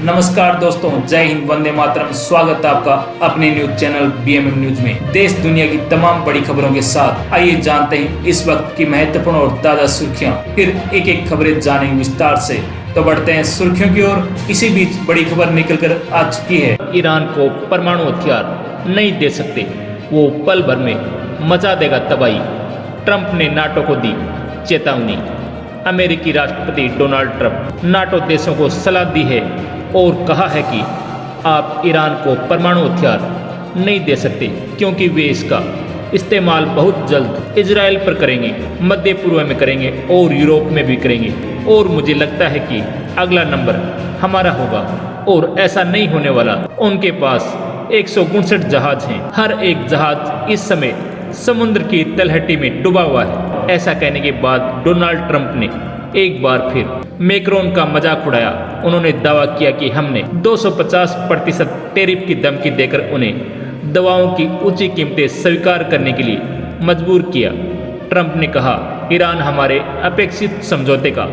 नमस्कार दोस्तों, जय हिंद, वंदे मातरम। स्वागत है आपका अपने न्यूज चैनल बीएमएम न्यूज में। देश दुनिया की तमाम बड़ी खबरों के साथ आइए जानते हैं इस वक्त की महत्वपूर्ण और ताजा सुर्खियां। फिर एक एक खबरें जानेंगे विस्तार से। तो बढ़ते हैं सुर्खियों की ओर। इसी बीच बड़ी खबर निकल कर आ चुकी है। ईरान को परमाणु हथियार नहीं दे सकते, वो पल भर में मचा देगा तबाही। ट्रंप ने नाटो को दी चेतावनी। अमेरिकी राष्ट्रपति डोनाल्ड ट्रंप नाटो देशों को सलाह दी है और कहा है कि आप ईरान को परमाणु हथियार नहीं दे सकते क्योंकि वे इसका इस्तेमाल बहुत जल्द इजराइल पर करेंगे, मध्य पूर्व में करेंगे और यूरोप में भी करेंगे। और मुझे लगता है कि अगला नंबर हमारा होगा और ऐसा नहीं होने वाला। उनके पास 159 जहाज हैं। हर एक जहाज इस समय समुद्र की तलहटी में डूबा हुआ है। ऐसा कहने के बाद डोनाल्ड ट्रंप ने एक बार फिर मैक्रोन का मजाक उड़ाया। उन्होंने दावा किया कि हमने 250% टैरिफ की धमकी देकर उन्हें दवाओं की ऊंची कीमतें स्वीकार करने के लिए मजबूर किया। ट्रंप ने कहा, ईरान हमारे अपेक्षित समझौते का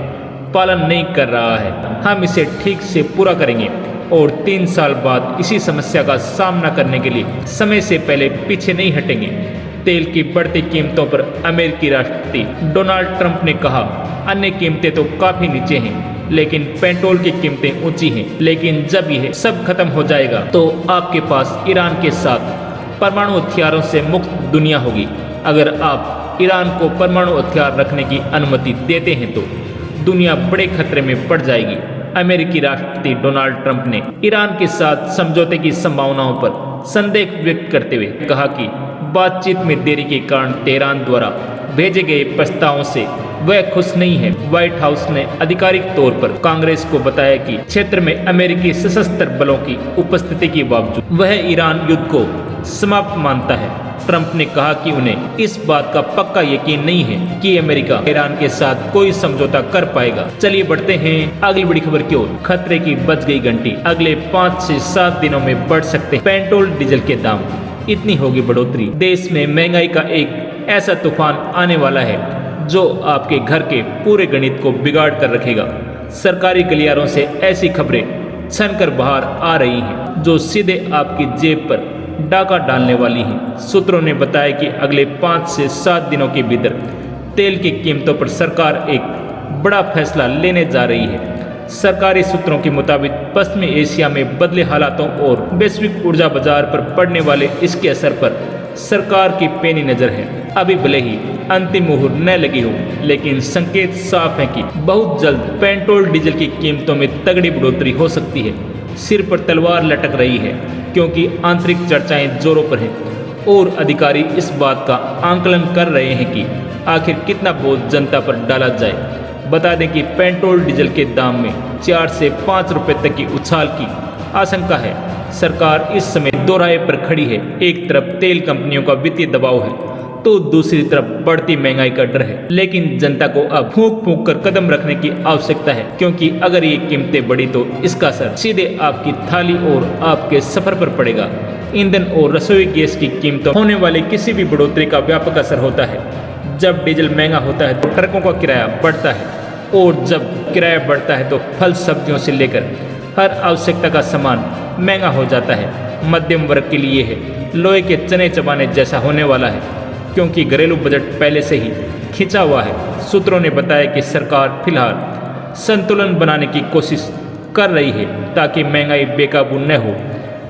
पालन नहीं कर रहा है, हम इसे ठीक से पूरा करेंगे और 3 साल बाद इसी समस्या का सामना करने के लिए समय से पहले पीछे नहीं हटेंगे। तेल की बढ़ती कीमतों पर अमेरिकी राष्ट्रपति डोनाल्ड ट्रंप ने कहा, अन्य कीमतें तो काफी नीचे हैं, लेकिन पेट्रोल की कीमतें ऊंची हैं। लेकिन जब यह सब खत्म हो जाएगा तो आपके पास ईरान के साथ परमाणु हथियारों से मुक्त दुनिया होगी। अगर आप ईरान को परमाणु हथियार रखने की अनुमति देते हैं तो दुनिया बड़े खतरे में पड़ जाएगी। अमेरिकी राष्ट्रपति डोनाल्ड ट्रंप ने ईरान के साथ समझौते की संभावनाओं पर संदेह व्यक्त करते हुए कहा कि बातचीत में देरी के कारण तेहरान द्वारा भेजे गए प्रस्तावों से वह खुश नहीं है। व्हाइट हाउस ने आधिकारिक तौर पर कांग्रेस को बताया कि क्षेत्र में अमेरिकी सशस्त्र बलों की उपस्थिति के बावजूद वह ईरान युद्ध को समाप्त मानता है। ट्रंप ने कहा कि उन्हें इस बात का पक्का यकीन नहीं है कि अमेरिका ईरान के साथ कोई समझौता कर पाएगा। चलिए बढ़ते हैं अगली बड़ी खबर की ओर। खतरे की बज गई घंटी। अगले 5 से 7 दिनों में बढ़ सकते हैं पेट्रोल डीजल के दाम। इतनी होगी बढ़ोतरी। देश में महंगाई का एक ऐसा तूफान आने वाला है जो आपके घर के पूरे गणित को बिगाड़ कर रखेगा। सरकारी गलियारों से ऐसी खबरें छनकर बाहर आ रही हैं जो सीधे आपकी जेब पर डाका डालने वाली हैं। सूत्रों ने बताया कि अगले 5 से 7 दिनों के भीतर तेल की कीमतों पर सरकार एक बड़ा फैसला लेने जा रही है। सरकारी सूत्रों के मुताबिक पश्चिमी एशिया में बदले हालातों और वैश्विक ऊर्जा बाजार पर पड़ने वाले इसके असर पर सरकार की पैनी नजर है। अभी भले ही अंतिम मुहूर्त न लगी हो, लेकिन संकेत साफ है कि बहुत जल्द पेट्रोल डीजल की कीमतों में तगड़ी बढ़ोतरी हो सकती है। सिर पर तलवार लटक रही है क्योंकि आंतरिक चर्चाएं जोरों पर हैं और अधिकारी इस बात का आंकलन कर रहे हैं कि आखिर कितना बोझ जनता पर डाला जाए। बता दें कि पेट्रोल डीजल के दाम में 4 से 5 रुपए तक की उछाल की आशंका है। सरकार इस समय दोराहे पर खड़ी है। एक तरफ तेल कंपनियों का वित्तीय दबाव है तो दूसरी तरफ बढ़ती महंगाई का डर है। लेकिन जनता को अब फूंक फूंक कर कदम रखने की आवश्यकता है, क्योंकि अगर ये कीमतें बढ़ी तो इसका असर सीधे आपकी थाली और आपके सफर पर पड़ेगा। ईंधन और रसोई गैस की कीमतों होने वाली किसी भी बढ़ोतरी का व्यापक असर होता है। जब डीजल महंगा होता है तो ट्रकों का किराया बढ़ता है और जब किराया बढ़ता है तो फल सब्जियों से लेकर हर आवश्यकता का सामान महंगा हो जाता है। मध्यम वर्ग के लिए है लोहे के चने चबाने जैसा होने वाला है, क्योंकि घरेलू बजट पहले से ही खिंचा हुआ है। सूत्रों ने बताया कि सरकार फिलहाल संतुलन बनाने की कोशिश कर रही है ताकि महंगाई बेकाबू न हो,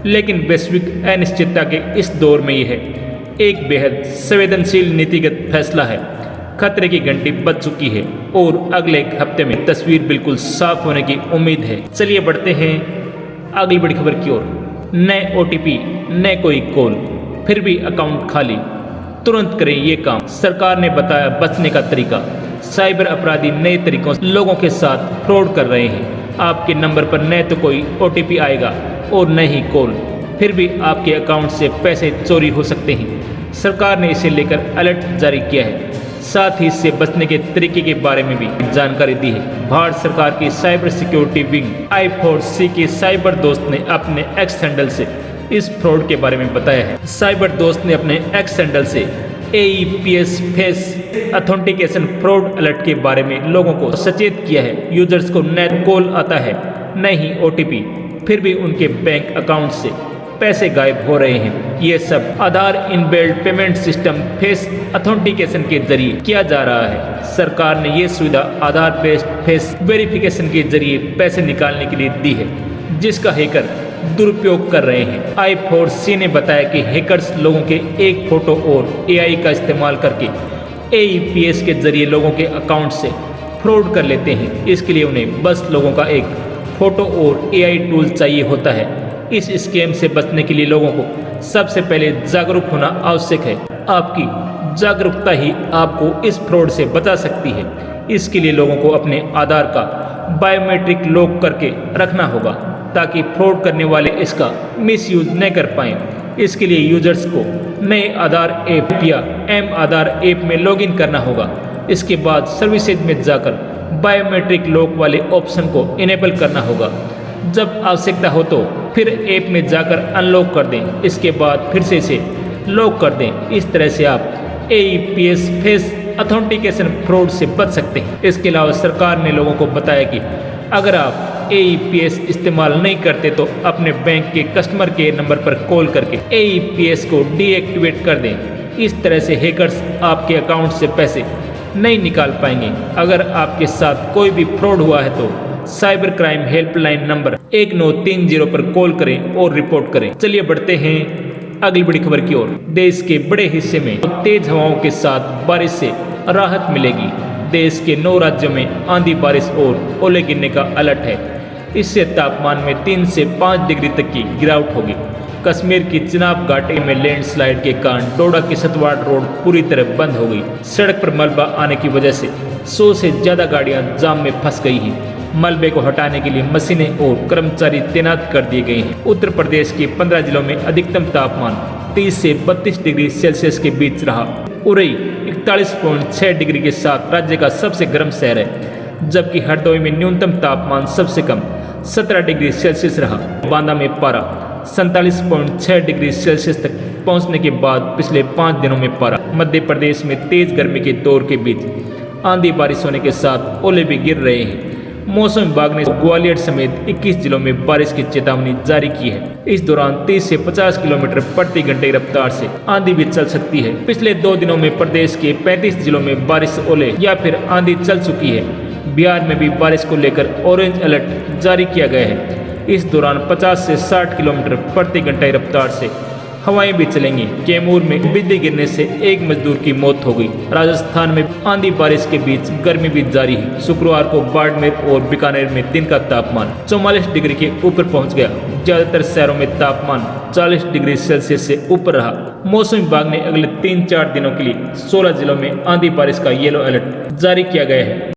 लेकिन वैश्विक अनिश्चितता के इस दौर में यह एक बेहद संवेदनशील नीतिगत फैसला है। खतरे की घंटी बज चुकी है और अगले हफ्ते में तस्वीर बिल्कुल साफ होने की उम्मीद है। चलिए बढ़ते हैं अगली बड़ी खबर की ओर। नए OTP, न कोई कॉल, फिर भी अकाउंट खाली। तुरंत करें ये काम, सरकार ने बताया बचने का तरीका। साइबर अपराधी नए तरीकों से लोगों के साथ फ्रॉड कर रहे हैं। आपके नंबर पर न तो कोई OTP आएगा और न ही कॉल, फिर भी आपके अकाउंट से पैसे चोरी हो सकते हैं। सरकार ने इसे लेकर अलर्ट जारी किया है। साथ ही इससे बचने के तरीके के बारे में भी जानकारी दी है। भारत सरकार की साइबर सिक्योरिटी विंग I4C के साइबर दोस्त ने अपने एक्स हैंडल से इस फ्रॉड के बारे में बताया है। साइबर दोस्त ने अपने एक्स हैंडल से AEPS face authentication fraud alert के बारे में लोगों को सचेत किया है। यूजर्स को न कॉल आता है न ही OTP। फिर भी उनके बैंक अकाउंट से पैसे गायब हो रहे हैं। ये सब Aadhaar inbuilt payment system face authentication के जरिए किया जा रहा है। सरकार ने ये सुविधा आधार बेस्ड फेस वेरिफिकेशन के जरिए पैसे निकालने के लिए दी है, जिसका हैकर दुरुपयोग कर रहे हैं। I4C ने बताया कि हैकर्स लोगों के एक फोटो और AI का इस्तेमाल करके AEPS के जरिए लोगों के अकाउंट से फ्रॉड कर लेते हैं। इसके लिए उन्हें बस लोगों का एक फोटो और AI टूल चाहिए होता है। इस स्कैम से बचने के लिए लोगों को सबसे पहले जागरूक होना आवश्यक है। आपकी जागरूकता ही आपको इस फ्रॉड से बचा सकती है। इसके लिए लोगों को अपने आधार का बायोमेट्रिक लॉक करके रखना होगा ताकि फ्रॉड करने वाले इसका मिसयूज न कर पाएं। इसके लिए यूजर्स को नए आधार ऐप या एम आधार ऐप में लॉगिन करना होगा। इसके बाद सर्विसेज में जाकर बायोमेट्रिक लॉक वाले ऑप्शन को इनेबल करना होगा। जब आवश्यकता हो तो फिर ऐप में जाकर अनलॉक कर दें। इसके बाद फिर से इसे लॉक कर दें। इस तरह से आप AEPS फेस ऑथेंटिकेशन फ्रॉड से बच सकते हैं। इसके अलावा सरकार ने लोगों को बताया कि अगर आप AEPS इस्तेमाल नहीं करते तो अपने बैंक के कस्टमर केयर नंबर पर कॉल करके AEPS को डीएक्टिवेट कर दें। इस तरह से हैकर्स आपके अकाउंट से पैसे नहीं निकाल पाएंगे। अगर आपके साथ कोई भी फ्रॉड हुआ है तो साइबर क्राइम हेल्पलाइन नंबर 1930 पर कॉल करें और रिपोर्ट करें। चलिए बढ़ते हैं अगली बड़ी खबर की ओर। देश के बड़े हिस्से में तेज हवाओं के साथ बारिश से राहत मिलेगी। देश के 9 राज्यों में आंधी बारिश और ओले गिरने का अलर्ट है। इससे तापमान में 3 से 5 डिग्री तक की गिरावट होगी। कश्मीर की चिनाब घाटी में लैंडस्लाइड के कारण डोडा की सतवाड़ रोड पूरी तरह बंद हो गई। सड़क पर मलबा आने की वजह से 100 से ज़्यादा गाड़ियां जाम में फंस गई हैं। मलबे को हटाने के लिए मशीनें और कर्मचारी तैनात कर दिए गए हैं। उत्तर प्रदेश के 15 जिलों में अधिकतम तापमान 30 से 32 डिग्री सेल्सियस के बीच रहा। उरई 41.6 डिग्री के साथ राज्य का सबसे गर्म शहर है, जबकि हरदोई में न्यूनतम तापमान सबसे कम 17 डिग्री सेल्सियस रहा। बांदा में पारा 47.6 डिग्री सेल्सियस तक पहुंचने के बाद पिछले 5 दिनों में पारा। मध्य प्रदेश में तेज गर्मी के दौर के बीच आंधी बारिश होने के साथ ओले भी गिर रहे हैं। मौसम विभाग ने ग्वालियर समेत 21 जिलों में बारिश की चेतावनी जारी की है। इस दौरान 30 से 50 किलोमीटर प्रति घंटे की रफ्तार से आंधी भी चल सकती है। पिछले 2 दिनों में प्रदेश के 35 जिलों में बारिश, ओले या फिर आंधी चल चुकी है। बिहार में भी बारिश को लेकर ऑरेंज अलर्ट जारी किया गया है। इस दौरान 50 से 60 किलोमीटर प्रति घंटे की रफ्तार से हवाएं भी चलेंगी। कैमूर में बिजली गिरने से एक मजदूर की मौत हो गई। राजस्थान में आंधी बारिश के बीच गर्मी भी जारी है। शुक्रवार को बाड़मेर और बीकानेर में दिन का तापमान 44 डिग्री के ऊपर पहुंच गया। ज्यादातर शहरों में तापमान 40 डिग्री सेल्सियस से ऊपर रहा। मौसम विभाग ने अगले 3-4 दिनों के लिए 16 जिलों में आंधी बारिश का येलो अलर्ट जारी किया गया है।